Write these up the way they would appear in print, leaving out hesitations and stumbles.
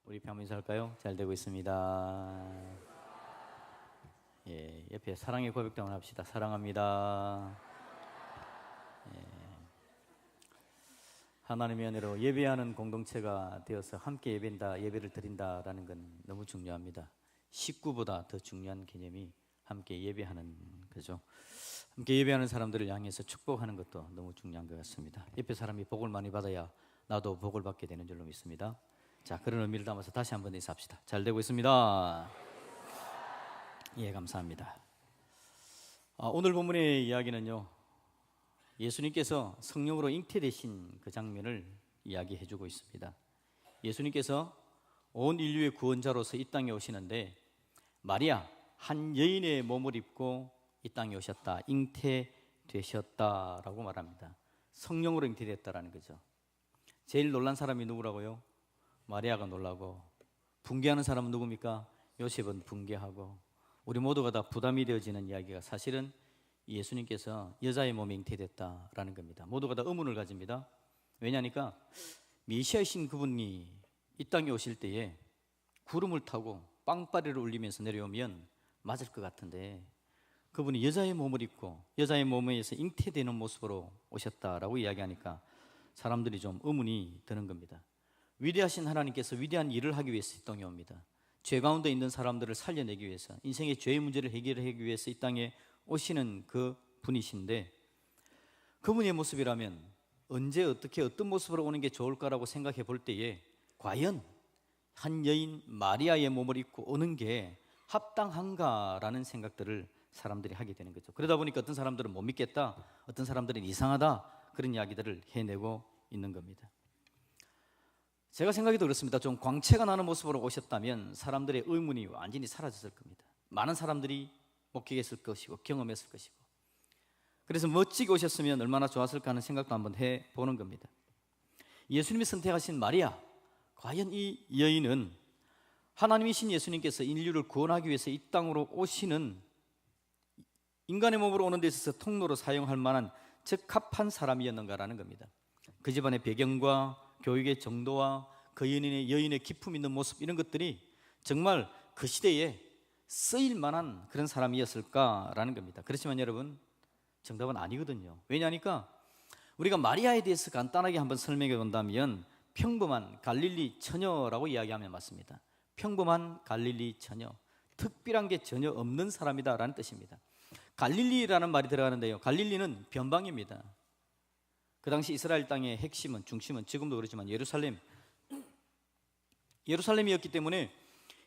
우리 평 인사할까요? 잘 되고 있습니다. 예, 옆에 사랑의 고백도 한번 합시다. 사랑합니다. 예, 하나님의 은혜로 예배하는 공동체가 되어서 함께 예배를 드린다라는 건 너무 중요합니다. 식구보다 더 중요한 개념이 함께 예배하는 거죠. 함께 예배하는 사람들을 향해서 축복하는 것도 너무 중요한 것 같습니다. 옆에 사람이 복을 많이 받아야 나도 복을 받게 되는 줄로 믿습니다. 자, 그런 의미를 담아서 다시 한번 인사합시다. 잘 되고 있습니다. 예, 감사합니다. 오늘 본문의 이야기는요, 예수님께서 성령으로 잉태되신 그 장면을 이야기해주고 있습니다. 예수님께서 온 인류의 구원자로서 이 땅에 오시는데 마리아, 한 여인의 몸을 입고 이 땅에 오셨다, 잉태되셨다라고 말합니다. 성령으로 잉태됐다라는 거죠. 제일 놀란 사람이 누구라고요? 마리아가 놀라고, 붕괴하는 사람은 누굽니까? 요셉은 붕괴하고, 우리 모두가 다 부담이 되어지는 이야기가 사실은 예수님께서 여자의 몸에 잉태됐다라는 겁니다. 모두가 다 의문을 가집니다. 왜냐하니까 메시아이신 그분이 이 땅에 오실 때에 구름을 타고 빵빠레를 울리면서 내려오면 맞을 것 같은데, 그분이 여자의 몸을 입고 여자의 몸에서 잉태되는 모습으로 오셨다라고 이야기하니까 사람들이 좀 의문이 드는 겁니다. 위대하신 하나님께서 위대한 일을 하기 위해서 이 땅에 옵니다. 죄 가운데 있는 사람들을 살려내기 위해서, 인생의 죄의 문제를 해결하기 위해서 이 땅에 오시는 그 분이신데, 그분의 모습이라면 언제 어떻게 어떤 모습으로 오는 게 좋을까라고 생각해 볼 때에 과연 한 여인 마리아의 몸을 입고 오는 게 합당한가라는 생각들을 사람들이 하게 되는 거죠. 그러다 보니까 어떤 사람들은 못 믿겠다, 어떤 사람들은 이상하다, 그런 이야기들을 해내고 있는 겁니다. 제가 생각해도 그렇습니다. 좀 광채가 나는 모습으로 오셨다면 사람들의 의문이 완전히 사라졌을 겁니다. 많은 사람들이 목격했을 것이고 경험했을 것이고, 그래서 멋지게 오셨으면 얼마나 좋았을까 하는 생각도 한번 해보는 겁니다. 예수님이 선택하신 마리아, 과연 이 여인은 하나님이신 예수님께서 인류를 구원하기 위해서 이 땅으로 오시는, 인간의 몸으로 오는 데 있어서 통로로 사용할 만한 적합한 사람이었는가라는 겁니다. 그 집안의 배경과 교육의 정도와 그 여인의 기품 있는 모습, 이런 것들이 정말 그 시대에 쓰일 만한 그런 사람이었을까라는 겁니다. 그렇지만 여러분, 정답은 아니거든요. 왜냐하니까 우리가 마리아에 대해서 간단하게 한번 설명해 본다면 평범한 갈릴리 처녀라고 이야기하면 맞습니다. 평범한 갈릴리 처녀, 특별한 게 전혀 없는 사람이다라는 뜻입니다. 갈릴리라는 말이 들어가는데요, 갈릴리는 변방입니다. 그 당시 이스라엘 땅의 핵심은, 중심은 지금도 그렇지만 예루살렘이었기 때문에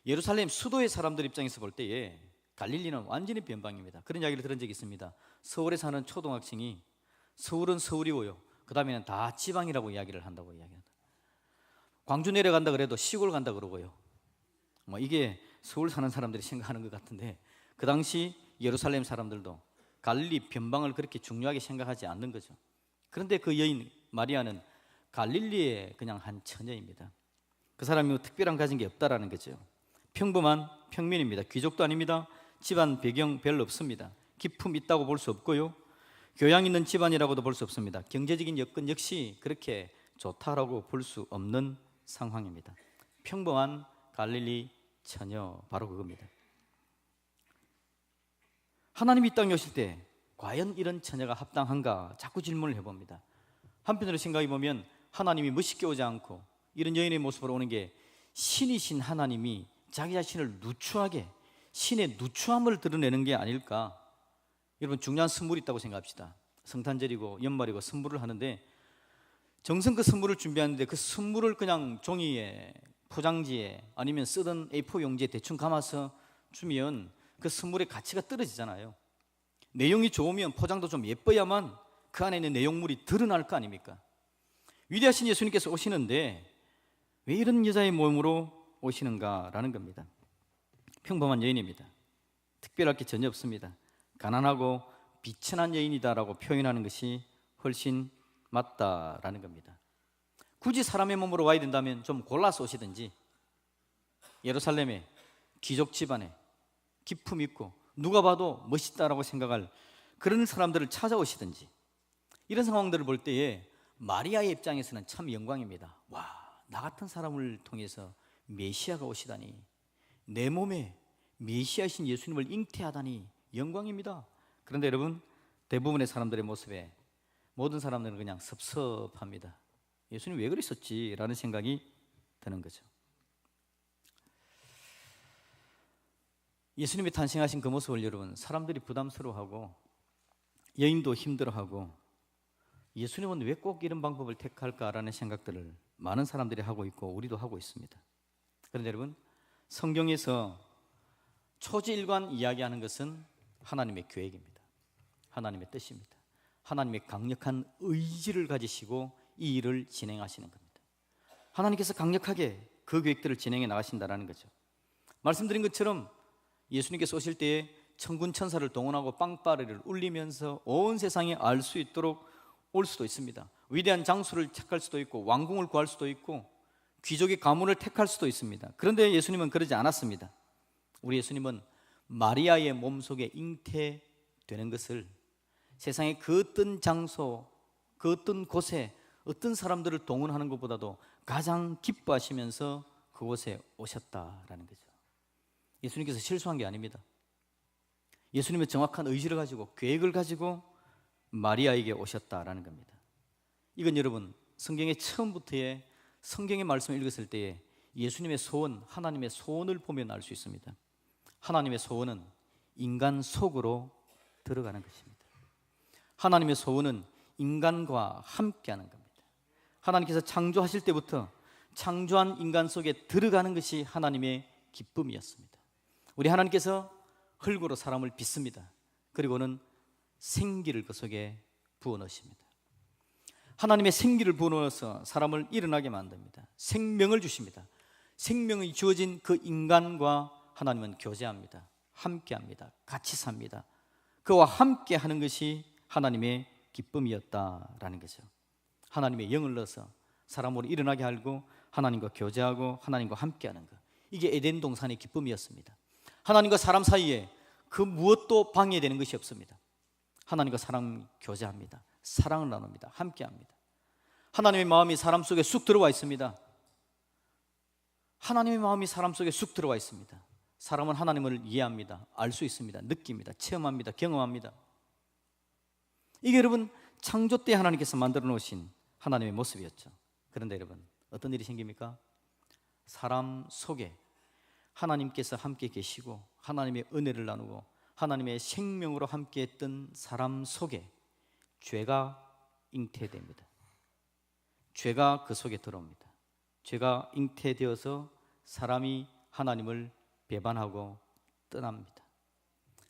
예루살렘 수도의 사람들 입장에서 볼 때에 갈릴리는 완전히 변방입니다. 그런 이야기를 들은 적이 있습니다. 서울에 사는 초등학생이 서울은 서울이고요, 그 다음에는 다 지방이라고 이야기를 한다고 이야기한다. 광주 내려간다 그래도 시골 간다 그러고요. 이게 서울 사는 사람들이 생각하는 것 같은데, 그 당시 예루살렘 사람들도 갈릴리 변방을 그렇게 중요하게 생각하지 않는 거죠. 그런데 그 여인 마리아는 갈릴리의 그냥 한 처녀입니다. 그 사람이 특별한 가진 게 없다라는 거죠. 평범한 평민입니다. 귀족도 아닙니다. 집안 배경 별로 없습니다. 기품 있다고 볼 수 없고요, 교양 있는 집안이라고도 볼 수 없습니다. 경제적인 여건 역시 그렇게 좋다라고 볼 수 없는 상황입니다. 평범한 갈릴리 처녀, 바로 그겁니다. 하나님이 이 땅에 오실 때 과연 이런 처녀가 합당한가 자꾸 질문을 해봅니다. 한편으로 생각해 보면 하나님이 멋있게 오지 않고 이런 여인의 모습으로 오는 게 신이신 하나님이 자기 자신을 누추하게, 신의 누추함을 드러내는 게 아닐까. 여러분, 중요한 선물이 있다고 생각합시다. 성탄절이고 연말이고 선물을 하는데 정성껏 선물을 준비하는데 그 선물을 그냥 종이에, 포장지에, 아니면 쓰던 A4 용지에 대충 감아서 주면 그 선물의 가치가 떨어지잖아요. 내용이 좋으면 포장도 좀 예뻐야만 그 안에 있는 내용물이 드러날 거 아닙니까? 위대하신 예수님께서 오시는데 왜 이런 여자의 몸으로 오시는가라는 겁니다. 평범한 여인입니다. 특별할 게 전혀 없습니다. 가난하고 비천한 여인이다라고 표현하는 것이 훨씬 맞다라는 겁니다. 굳이 사람의 몸으로 와야 된다면 좀 골라서 오시든지, 예루살렘에 귀족 집안에 기품 있고 누가 봐도 멋있다라고 생각할 그런 사람들을 찾아오시든지, 이런 상황들을 볼 때에 마리아의 입장에서는 참 영광입니다. 와, 나 같은 사람을 통해서 메시아가 오시다니, 내 몸에 메시아이신 예수님을 잉태하다니 영광입니다. 그런데 여러분, 대부분의 사람들의 모습에 모든 사람들은 그냥 섭섭합니다. 예수님 왜 그랬었지? 라는 생각이 드는 거죠. 예수님이 탄생하신 그 모습을 여러분, 사람들이 부담스러워하고 여인도 힘들어하고 예수님은 왜 꼭 이런 방법을 택할까라는 생각들을 많은 사람들이 하고 있고 우리도 하고 있습니다. 그런데 여러분, 성경에서 초지일관 이야기하는 것은 하나님의 계획입니다. 하나님의 뜻입니다. 하나님의 강력한 의지를 가지시고 이 일을 진행하시는 겁니다. 하나님께서 강력하게 그 계획들을 진행해 나가신다는 거죠. 말씀드린 것처럼 예수님께서 오실 때에 천군 천사를 동원하고 빵빠레를 울리면서 온 세상에 알 수 있도록 올 수도 있습니다. 위대한 장수를 택할 수도 있고 왕궁을 구할 수도 있고 귀족의 가문을 택할 수도 있습니다. 그런데 예수님은 그러지 않았습니다. 우리 예수님은 마리아의 몸속에 잉태되는 것을 세상의 그 어떤 장소, 그 어떤 곳에 어떤 사람들을 동원하는 것보다도 가장 기뻐하시면서 그곳에 오셨다라는 거죠. 예수님께서 실수한 게 아닙니다. 예수님의 정확한 의지를 가지고 계획을 가지고 마리아에게 오셨다라는 겁니다. 이건 여러분, 성경의 처음부터의 성경의 말씀을 읽었을 때에 예수님의 소원, 하나님의 소원을 보면 알 수 있습니다. 하나님의 소원은 인간 속으로 들어가는 것입니다. 하나님의 소원은 인간과 함께하는 겁니다. 하나님께서 창조하실 때부터 창조한 인간 속에 들어가는 것이 하나님의 기쁨이었습니다. 우리 하나님께서 흙으로 사람을 빚습니다. 그리고는 생기를 그 속에 부어넣으십니다. 하나님의 생기를 부어넣어서 사람을 일어나게 만듭니다. 생명을 주십니다. 생명이 주어진 그 인간과 하나님은 교제합니다. 함께합니다. 같이 삽니다. 그와 함께하는 것이 하나님의 기쁨이었다라는 거죠. 하나님의 영을 넣어서 사람으로 일어나게 하고 하나님과 교제하고 하나님과 함께하는 것, 이게 에덴 동산의 기쁨이었습니다. 하나님과 사람 사이에 그 무엇도 방해되는 것이 없습니다. 하나님과 사람 교제합니다. 사랑을 나눕니다. 함께합니다. 하나님의 마음이 사람 속에 쑥 들어와 있습니다. 하나님의 마음이 사람 속에 쑥 들어와 있습니다. 사람은 하나님을 이해합니다. 알 수 있습니다. 느낍니다. 체험합니다. 경험합니다. 이게 여러분, 창조 때 하나님께서 만들어 놓으신 하나님의 모습이었죠. 그런데 여러분, 어떤 일이 생깁니까? 사람 속에 하나님께서 함께 계시고 하나님의 은혜를 나누고 하나님의 생명으로 함께 했던 사람 속에 죄가 잉태됩니다. 죄가 그 속에 들어옵니다. 죄가 잉태되어서 사람이 하나님을 배반하고 떠납니다.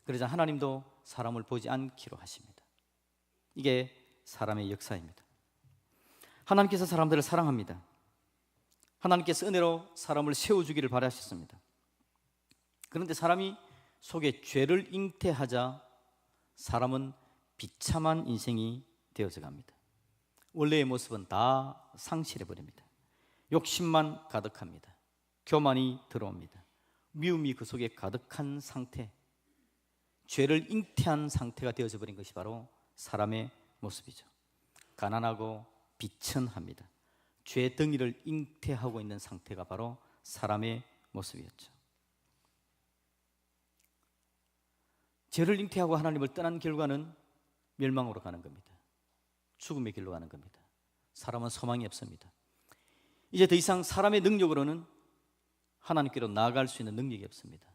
그러자 하나님도 사람을 보지 않기로 하십니다. 이게 사람의 역사입니다. 하나님께서 사람들을 사랑합니다. 하나님께서 은혜로 사람을 세워주기를 바라셨습니다. 그런데 사람이 속에 죄를 잉태하자 사람은 비참한 인생이 되어져 갑니다. 원래의 모습은 다 상실해버립니다. 욕심만 가득합니다. 교만이 들어옵니다. 미움이 그 속에 가득한 상태, 죄를 잉태한 상태가 되어져 버린 것이 바로 사람의 모습이죠. 가난하고 비천합니다. 죄 덩이를 잉태하고 있는 상태가 바로 사람의 모습이었죠. 죄를 잉태하고 하나님을 떠난 결과는 멸망으로 가는 겁니다. 죽음의 길로 가는 겁니다. 사람은 소망이 없습니다. 이제 더 이상 사람의 능력으로는 하나님께로 나아갈 수 있는 능력이 없습니다.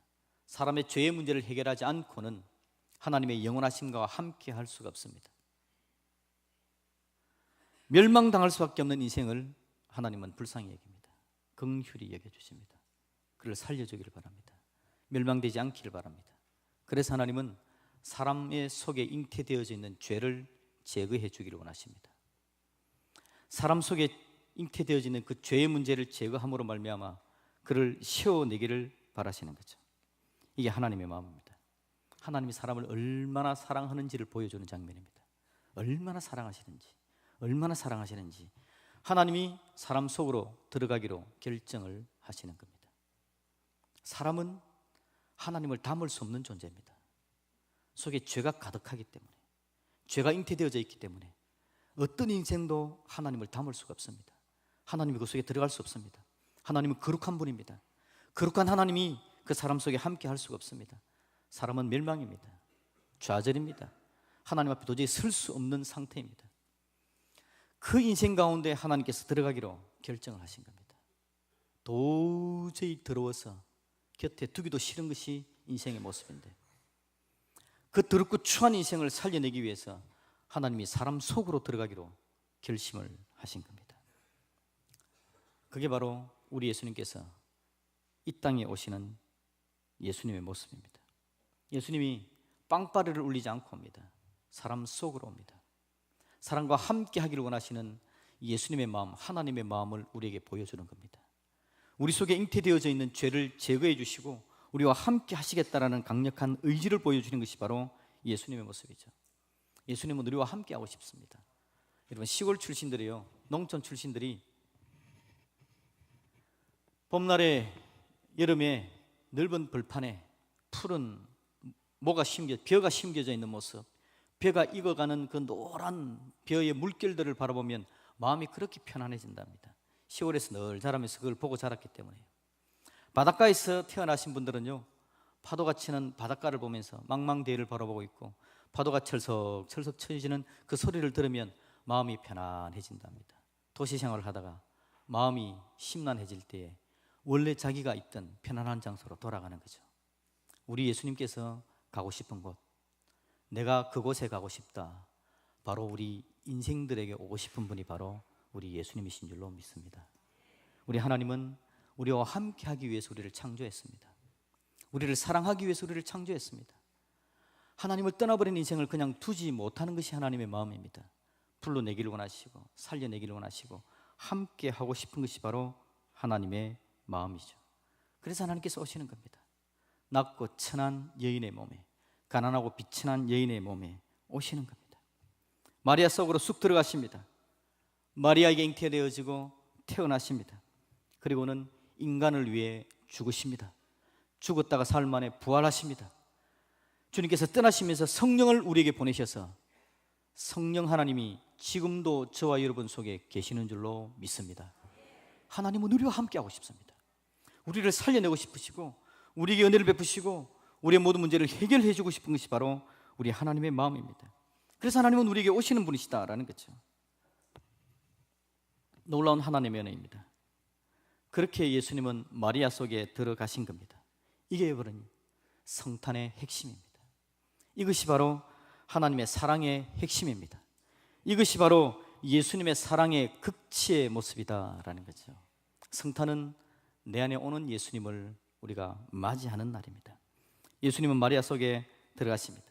사람의 죄의 문제를 해결하지 않고는 하나님의 영원하심과 함께 할 수가 없습니다. 멸망당할 수밖에 없는 인생을 하나님은 불쌍히 여깁니다. 긍휼히 여겨주십니다. 그를 살려주기를 바랍니다. 멸망되지 않기를 바랍니다. 그래서 하나님은 사람의 속에 잉태되어져 있는 죄를 제거해 주기를 원하십니다. 사람 속에 잉태되어져 있는 그 죄의 문제를 제거함으로 말미암아 그를 세워내기를 바라시는 거죠. 이게 하나님의 마음입니다. 하나님이 사람을 얼마나 사랑하는지를 보여주는 장면입니다. 얼마나 사랑하시는지, 얼마나 사랑하시는지 하나님이 사람 속으로 들어가기로 결정을 하시는 겁니다. 사람은 하나님을 담을 수 없는 존재입니다. 속에 죄가 가득하기 때문에, 죄가 잉태되어져 있기 때문에 어떤 인생도 하나님을 담을 수가 없습니다. 하나님이 그 속에 들어갈 수 없습니다. 하나님은 거룩한 분입니다. 거룩한 하나님이 그 사람 속에 함께 할 수가 없습니다. 사람은 멸망입니다. 좌절입니다. 하나님 앞에 도저히 설 수 없는 상태입니다. 그 인생 가운데 하나님께서 들어가기로 결정을 하신 겁니다. 도저히 더러워서 곁에 두기도 싫은 것이 인생의 모습인데, 그 더럽고 추한 인생을 살려내기 위해서 하나님이 사람 속으로 들어가기로 결심을 하신 겁니다. 그게 바로 우리 예수님께서 이 땅에 오시는 예수님의 모습입니다. 예수님이 빵빠레를 울리지 않고 옵니다. 사람 속으로 옵니다. 사람과 함께 하기를 원하시는 예수님의 마음, 하나님의 마음을 우리에게 보여주는 겁니다. 우리 속에 잉태되어져 있는 죄를 제거해 주시고 우리와 함께 하시겠다라는 강력한 의지를 보여주는 것이 바로 예수님의 모습이죠. 예수님은 우리와 함께 하고 싶습니다. 여러분, 시골 출신들이요, 농촌 출신들이 봄날에, 여름에 넓은 벌판에 푸른 벼가 심겨져 있는 모습, 벼가 익어가는 그 노란 벼의 물결들을 바라보면 마음이 그렇게 편안해진답니다. 시골에서 늘 자라면서 그걸 보고 자랐기 때문에요. 바닷가에서 태어나신 분들은요, 파도가 치는 바닷가를 보면서 망망대해를 바라보고 있고 파도가 철썩철썩 쳐지는 그 소리를 들으면 마음이 편안해진답니다. 도시 생활을 하다가 마음이 심란해질 때에 원래 자기가 있던 편안한 장소로 돌아가는 거죠. 우리 예수님께서 가고 싶은 곳, 내가 그곳에 가고 싶다, 바로 우리 인생들에게 오고 싶은 분이 바로 우리 예수님이신 줄로 믿습니다. 우리 하나님은 우리와 함께 하기 위해서 우리를 창조했습니다. 우리를 사랑하기 위해서 우리를 창조했습니다. 하나님을 떠나버린 인생을 그냥 두지 못하는 것이 하나님의 마음입니다. 불러내기를 원하시고 살려내기를 원하시고 함께 하고 싶은 것이 바로 하나님의 마음이죠. 그래서 하나님께서 오시는 겁니다. 낮고 천한 여인의 몸에, 가난하고 비천한 여인의 몸에 오시는 겁니다. 마리아 속으로 쑥 들어가십니다. 마리아에게 잉태되어지고 태어나십니다. 그리고는 인간을 위해 죽으십니다. 죽었다가 사흘 만에 부활하십니다. 주님께서 떠나시면서 성령을 우리에게 보내셔서 성령 하나님이 지금도 저와 여러분 속에 계시는 줄로 믿습니다. 하나님은 우리와 함께 하고 싶습니다. 우리를 살려내고 싶으시고 우리에게 은혜를 베푸시고 우리의 모든 문제를 해결해 주고 싶은 것이 바로 우리 하나님의 마음입니다. 그래서 하나님은 우리에게 오시는 분이시다라는 거죠. 놀라운 하나님의 은혜입니다. 그렇게 예수님은 마리아 속에 들어가신 겁니다. 이게 바로 성탄의 핵심입니다. 이것이 바로 하나님의 사랑의 핵심입니다. 이것이 바로 예수님의 사랑의 극치의 모습이다라는 거죠. 성탄은 내 안에 오는 예수님을 우리가 맞이하는 날입니다. 예수님은 마리아 속에 들어가십니다.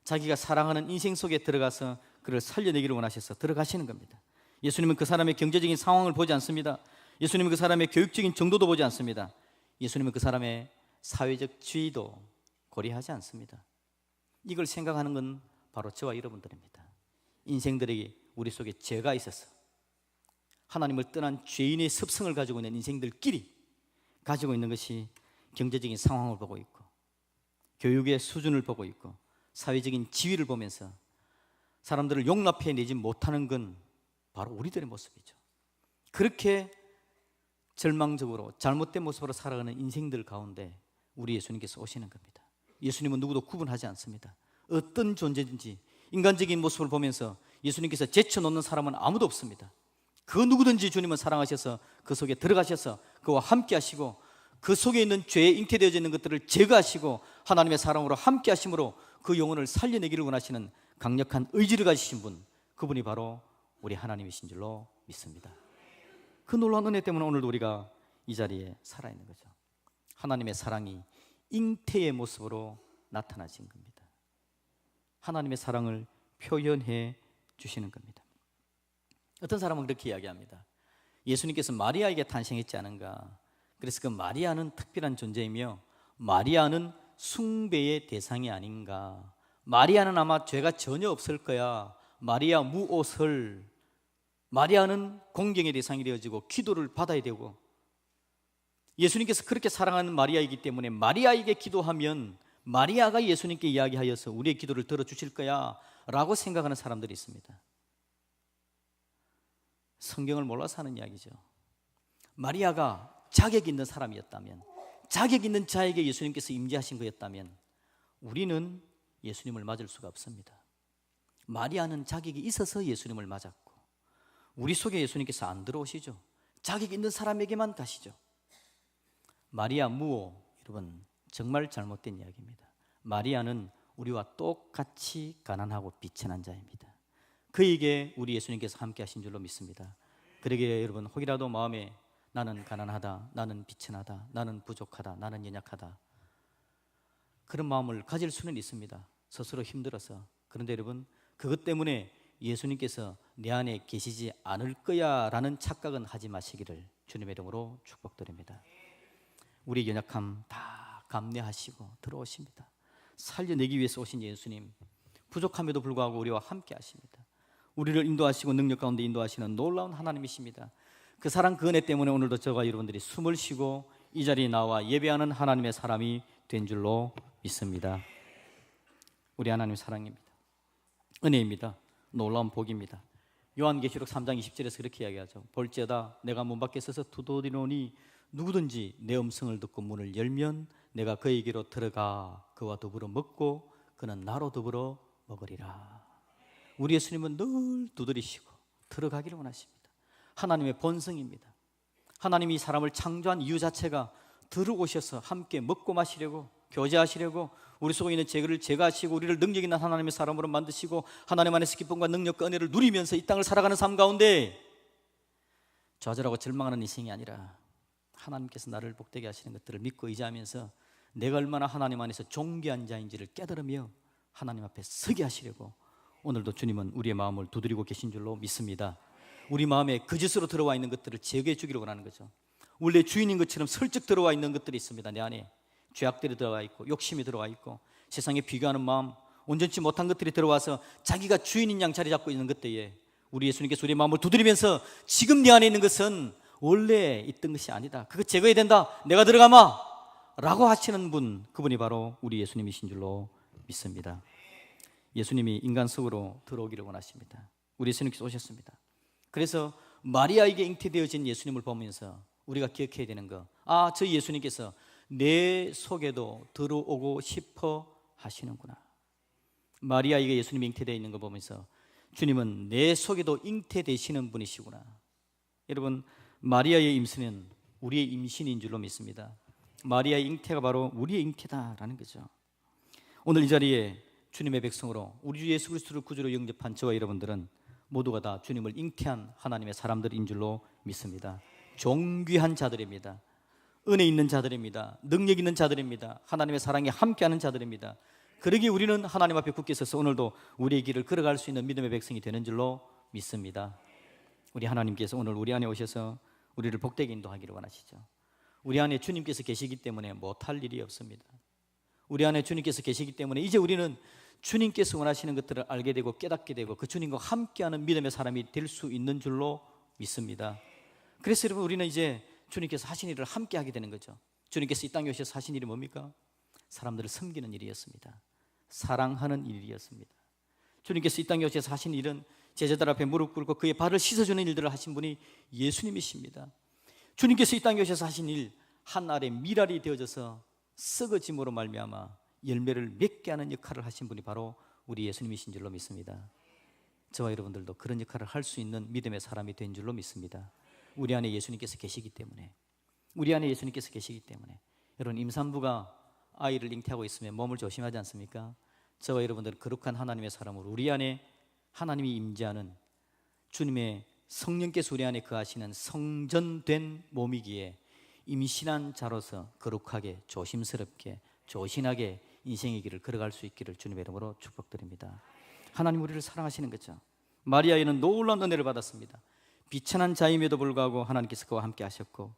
자기가 사랑하는 인생 속에 들어가서 그를 살려내기를 원하셔서 들어가시는 겁니다. 예수님은 그 사람의 경제적인 상황을 보지 않습니다. 예수님은 그 사람의 교육적인 정도도 보지 않습니다. 예수님은 그 사람의 사회적 지위도 고려하지 않습니다. 이걸 생각하는 건 바로 저와 여러분들입니다. 인생들에게 우리 속에 죄가 있어서 하나님을 떠난 죄인의 습성을 가지고 있는 인생들끼리 가지고 있는 것이 경제적인 상황을 보고 있고 교육의 수준을 보고 있고 사회적인 지위를 보면서 사람들을 용납해내지 못하는 건 바로 우리들의 모습이죠. 그렇게 절망적으로 잘못된 모습으로 살아가는 인생들 가운데 우리 예수님께서 오시는 겁니다. 예수님은 누구도 구분하지 않습니다. 어떤 존재든지 인간적인 모습을 보면서 예수님께서 제쳐놓는 사람은 아무도 없습니다. 그 누구든지 주님은 사랑하셔서 그 속에 들어가셔서 그와 함께 하시고 그 속에 있는 죄에 잉태되어져 있는 것들을 제거하시고 하나님의 사랑으로 함께 하심으로 그 영혼을 살려내기를 원하시는 강력한 의지를 가지신 분, 그분이 바로 우리 하나님이신 줄로 믿습니다. 그 놀라운 은혜 때문에 오늘도 우리가 이 자리에 살아있는 거죠. 하나님의 사랑이 잉태의 모습으로 나타나신 겁니다. 하나님의 사랑을 표현해 주시는 겁니다. 어떤 사람은 그렇게 이야기합니다. 예수님께서 마리아에게 탄생했지 않은가. 그래서 그 마리아는 특별한 존재이며 마리아는 숭배의 대상이 아닌가. 마리아는 아마 죄가 전혀 없을 거야. 마리아 무옷을, 마리아는 공경의 대상이 되어지고 기도를 받아야 되고 예수님께서 그렇게 사랑하는 마리아이기 때문에 마리아에게 기도하면 마리아가 예수님께 이야기하여서 우리의 기도를 들어주실 거야 라고 생각하는 사람들이 있습니다. 성경을 몰라서 하는 이야기죠. 마리아가 자격 있는 사람이었다면, 자격 있는 자에게 예수님께서 임재하신 거였다면 우리는 예수님을 맞을 수가 없습니다. 마리아는 자격이 있어서 예수님을 맞았고 우리 속에 예수님께서 안 들어오시죠. 자격 있는 사람에게만 가시죠. 마리아 무오, 여러분 정말 잘못된 이야기입니다. 마리아는 우리와 똑같이 가난하고 비천한 자입니다. 그에게 우리 예수님께서 함께 하신 줄로 믿습니다. 그러기에 여러분 혹이라도 마음에 나는 가난하다, 나는 비천하다, 나는 부족하다, 나는 연약하다, 그런 마음을 가질 수는 있습니다. 스스로 힘들어서. 그런데 여러분 그것 때문에 예수님께서 내 안에 계시지 않을 거야 라는 착각은 하지 마시기를 주님의 이름으로 축복드립니다. 우리의 연약함 다 감내하시고 들어오십니다. 살려내기 위해서 오신 예수님, 부족함에도 불구하고 우리와 함께 하십니다. 우리를 인도하시고 능력 가운데 인도하시는 놀라운 하나님이십니다. 그 사랑 그 은혜 때문에 오늘도 저와 여러분들이 숨을 쉬고 이 자리에 나와 예배하는 하나님의 사람이 된 줄로 믿습니다. 우리 하나님 사랑입니다. 은혜입니다. 놀라운 복입니다. 요한계시록 3장 20절에서 그렇게 이야기하죠. 볼지어다 내가 문 밖에 서서 두드리노니 누구든지 내 음성을 듣고 문을 열면 내가 그에게로 들어가 그와 더불어 먹고 그는 나로 더불어 먹으리라. 우리 예수님은 늘 두드리시고 들어가기를 원하십니다. 하나님의 본성입니다. 하나님이 사람을 창조한 이유 자체가 들어오셔서 함께 먹고 마시려고, 교제하시려고, 우리 속에 있는 죄를 제거하시고 우리를 능력 있는 하나님의 사람으로 만드시고 하나님 안에서 기쁨과 능력과 은혜를 누리면서 이 땅을 살아가는 삶 가운데 좌절하고 절망하는 인생이 아니라 하나님께서 나를 복되게 하시는 것들을 믿고 의지하면서 내가 얼마나 하나님 안에서 존귀한 자인지를 깨달으며 하나님 앞에 서게 하시려고 오늘도 주님은 우리의 마음을 두드리고 계신 줄로 믿습니다. 우리 마음에 거짓으로 들어와 있는 것들을 제거해 주기를 원하는 거죠. 원래 주인인 것처럼 슬쩍 들어와 있는 것들이 있습니다. 내 안에 죄악들이 들어와 있고 욕심이 들어와 있고 세상에 비교하는 마음, 온전치 못한 것들이 들어와서 자기가 주인인 양 자리 잡고 있는 것들에 우리 예수님께서 우리의 마음을 두드리면서 지금 내 안에 있는 것은 원래 있던 것이 아니다, 그거 제거해야 된다, 내가 들어가마 라고 하시는 분, 그분이 바로 우리 예수님이신 줄로 믿습니다. 예수님이 인간 속으로 들어오기를 원하십니다. 우리 예수님께서 오셨습니다. 그래서 마리아에게 잉태되어진 예수님을 보면서 우리가 기억해야 되는 거, 저희 예수님께서 내 속에도 들어오고 싶어 하시는구나. 마리아에게 예수님이 잉태되어 있는 거 보면서 주님은 내 속에도 잉태되시는 분이시구나. 여러분, 마리아의 임신은 우리의 임신인 줄로 믿습니다. 마리아의 잉태가 바로 우리의 잉태다라는 거죠. 오늘 이 자리에 주님의 백성으로 우리 주 예수 그리스도를 구주로 영접한 저와 여러분들은 모두가 다 주님을 잉태한 하나님의 사람들인 줄로 믿습니다. 존귀한 자들입니다. 은혜 있는 자들입니다. 능력 있는 자들입니다. 하나님의 사랑에 함께하는 자들입니다. 그러기에 우리는 하나님 앞에 굳게 서서 오늘도 우리의 길을 걸어갈 수 있는 믿음의 백성이 되는 줄로 믿습니다. 우리 하나님께서 오늘 우리 안에 오셔서 우리를 복되게 인도하기를 원하시죠. 우리 안에 주님께서 계시기 때문에 못할 일이 없습니다. 우리 안에 주님께서 계시기 때문에 이제 우리는 주님께서 원하시는 것들을 알게 되고 깨닫게 되고 그 주님과 함께하는 믿음의 사람이 될 수 있는 줄로 믿습니다. 그래서 여러분, 우리는 이제 주님께서 하신 일을 함께하게 되는 거죠. 주님께서 이 땅에 오셔서 하신 일이 뭡니까? 사람들을 섬기는 일이었습니다. 사랑하는 일이었습니다. 주님께서 이 땅에 오셔서 하신 일은 제자들 앞에 무릎 꿇고 그의 발을 씻어주는 일들을 하신 분이 예수님이십니다. 주님께서 이 땅에 오셔서 하신 일, 한 알의 밀알이 되어져서 썩어짐으로 말미암아 열매를 맺게 하는 역할을 하신 분이 바로 우리 예수님이신 줄로 믿습니다. 저와 여러분들도 그런 역할을 할 수 있는 믿음의 사람이 된 줄로 믿습니다. 우리 안에 예수님께서 계시기 때문에, 우리 안에 예수님께서 계시기 때문에. 여러분, 임산부가 아이를 잉태하고 있으면 몸을 조심하지 않습니까? 저와 여러분들은 거룩한 하나님의 사람으로 우리 안에 하나님이 임재하는 주님의 성령께서 우리 안에 거하시는 성전된 몸이기에 임신한 자로서 거룩하게 조심스럽게 조신하게 인생의 길을 걸어갈 수 있기를 주님의 이름으로 축복드립니다. 하나님 우리를 사랑하시는 거죠. 마리아에는 놀라운 은혜를 받았습니다. 비천한 자임에도 불구하고 하나님께서 그와 함께 하셨고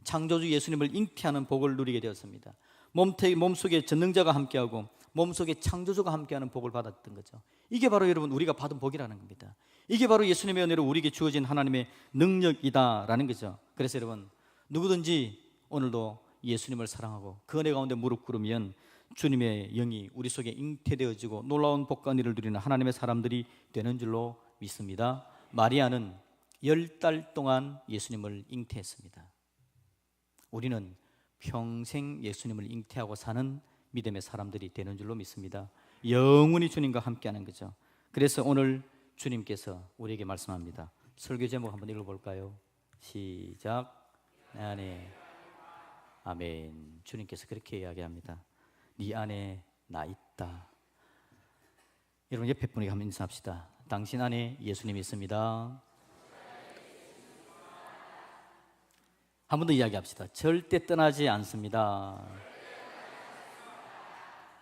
창조주 예수님을 잉태하는 복을 누리게 되었습니다. 몸속에 전능자가 함께하고 몸속에 창조주가 함께하는 복을 받았던 거죠. 이게 바로 여러분 우리가 받은 복이라는 겁니다. 이게 바로 예수님의 은혜로 우리에게 주어진 하나님의 능력이다라는 거죠. 그래서 여러분, 누구든지 오늘도 예수님을 사랑하고 그 은혜 가운데 무릎 꿇으면 주님의 영이 우리 속에 잉태되어지고 놀라운 복과 은혜를 누리는 하나님의 사람들이 되는 줄로 믿습니다. 마리아는 10달 동안 예수님을 잉태했습니다. 우리는 평생 예수님을 잉태하고 사는 믿음의 사람들이 되는 줄로 믿습니다. 영원히 주님과 함께하는 거죠. 그래서 오늘 주님께서 우리에게 말씀합니다. 설교 제목 한번 읽어볼까요? 시작. 내 안에, 아멘. 주님께서 그렇게 이야기합니다. 네 안에 나 있다. 여러분 옆에 분에게 한번 인사합시다. 당신 안에 예수님이 있습니다. 한 번 더 이야기합시다. 절대 떠나지 않습니다.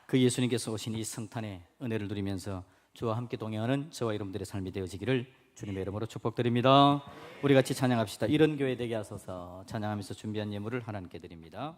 그 예수님께서 오신 이 성탄의 은혜를 누리면서 주와 함께 동행하는 저와 여러분들의 삶이 되어지기를 주님의 이름으로 축복드립니다. 우리 같이 찬양합시다. 이런 교회 되게 하소서. 찬양하면서 준비한 예물을 하나님께 드립니다.